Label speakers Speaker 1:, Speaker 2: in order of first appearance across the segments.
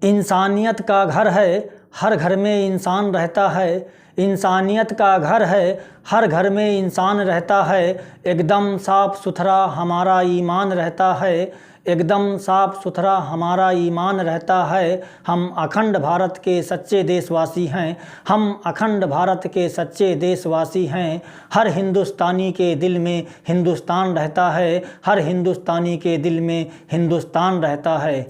Speaker 1: इंसानियत का घर है, हर घर में इंसान रहता है। इंसानियत का घर है, हर घर में इंसान रहता है। एकदम साफ़ सुथरा हमारा ईमान रहता है। एकदम साफ़ सुथरा हमारा ईमान रहता है। हम अखंड भारत के सच्चे देशवासी हैं। हम अखंड भारत के सच्चे देशवासी हैं। हर हिंदुस्तानी के दिल में हिंदुस्तान रहता है। हर हिंदुस्तानी के दिल में हिंदुस्तान रहता है।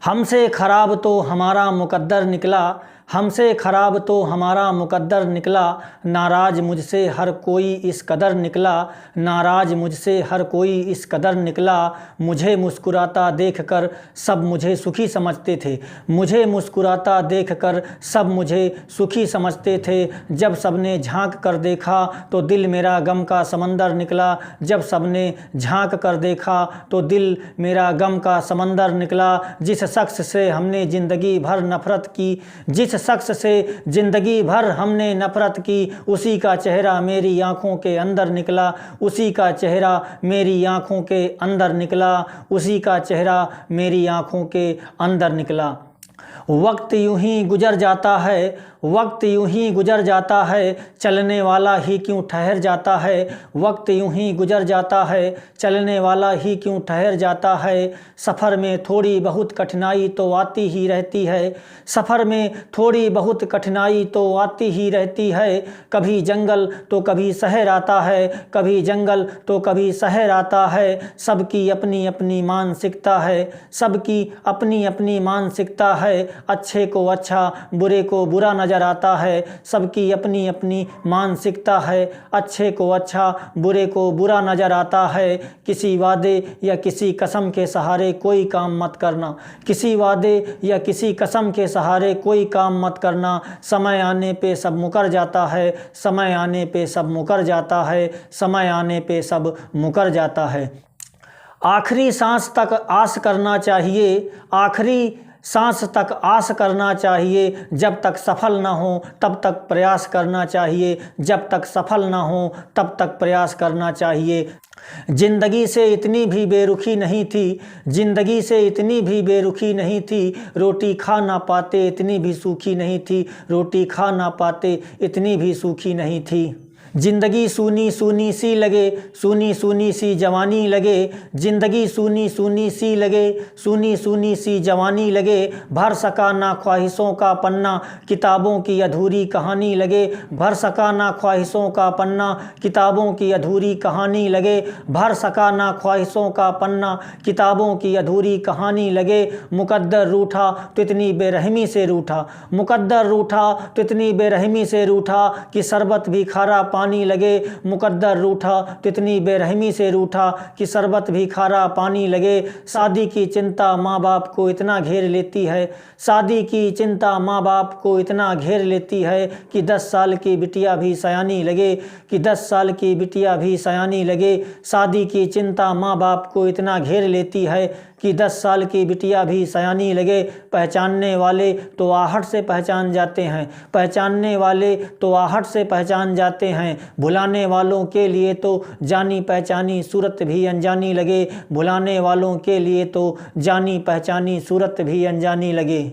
Speaker 1: हमसे ख़राब तो हमारा मुक़द्दर निकला, हमसे ख़राब तो हमारा मुक़द्दर निकला। नाराज़ मुझसे हर कोई इस कदर निकला, नाराज़ मुझसे हर कोई इस कदर निकला। मुझे मुस्कुराता देखकर सब मुझे सुखी समझते थे। मुझे मुस्कुराता देखकर सब मुझे सुखी समझते थे। जब सबने झांक कर देखा तो दिल मेरा गम का समंदर निकला। जब सबने झांक कर देखा तो दिल मेरा गम का समंदर निकला। जिस शख्स से हमने ज़िंदगी भर नफ़रत की, जिस शख्स से ज़िंदगी भर हमने नफ़रत की, उसी का चेहरा मेरी आँखों के अंदर निकला। उसी का चेहरा मेरी आँखों के अंदर निकला। उसी का चेहरा मेरी आँखों के अंदर निकला। वक्त यूं ही गुजर जाता है, वक्त यूं ही गुजर जाता है, चलने वाला ही क्यों ठहर जाता है। वक्त यूं ही गुजर जाता है, चलने वाला ही क्यों ठहर जाता है। सफ़र में थोड़ी बहुत कठिनाई तो आती ही रहती है। सफ़र में थोड़ी बहुत कठिनाई तो आती ही रहती है। कभी जंगल तो कभी शहर आता है, कभी जंगल तो कभी शहर आता है। सबकी अपनी अपनी मानसिकता है, सबकी अपनी अपनी मानसिकता है। अच्छे को अच्छा, बुरे को बुरा नज़र आता है। सबकी अपनी अपनी मानसिकता है। अच्छे को अच्छा, बुरे को बुरा नज़र आता है। किसी वादे या किसी कसम के सहारे कोई काम मत करना, किसी वादे या किसी कसम के सहारे कोई काम मत करना। समय आने पे सब मुकर जाता है, समय आने पे सब मुकर जाता है, समय आने पे सब मुकर जाता है। आखिरी सांस तक आस करना चाहिए, आखिरी सांस तक आस करना चाहिए। जब तक सफल ना हो तब तक प्रयास करना चाहिए, जब तक सफल ना हो तब तक प्रयास करना चाहिए। ज़िंदगी से इतनी भी बेरुखी नहीं थी, ज़िंदगी से इतनी भी बेरुखी नहीं थी। रोटी खा ना पाते इतनी भी सूखी नहीं थी, रोटी खा ना पाते इतनी भी सूखी नहीं थी। ज़िंदगी सूनी सूनी सी लगे, सूनी सूनी सी जवानी लगे। ज़िंदगी सूनी सूनी सी लगे, सूनी सूनी सी जवानी लगे। भर सका ना ख्वाहिशों का पन्ना, किताबों की अधूरी कहानी लगे। भर सका ना ख्वाहिशों का पन्ना, किताबों की अधूरी कहानी लगे। भर सका ना ख्वाहिशों का पन्ना, किताबों की अधूरी कहानी लगे। मुकद्दर रूठा तो इतनी बेरहमी से रूठा, मुकद्दर रूठा तो इतनी बेरहमी से रूठा कि शरबत भी खारा पानी लगे। मुकद्दर रूठा तो इतनी बेरहमी से रूठा कि शरबत भी खारा पानी लगे। शादी की चिंता माँ बाप को इतना घेर लेती है, शादी की चिंता माँ बाप को इतना घेर लेती है कि 10 साल की बिटिया भी सयानी लगे, कि 10 साल की बिटिया भी सयानी लगे। शादी की चिंता माँ बाप को इतना घेर लेती है कि 10 साल की बिटिया भी सयानी लगे। पहचानने वाले तो आहट से पहचान जाते हैं, पहचानने वाले तो आहट से पहचान जाते हैं। भुलाने वालों के लिए तो जानी पहचानी सूरत भी अनजानी लगे, भुलाने वालों के लिए तो जानी पहचानी सूरत भी अनजानी लगे।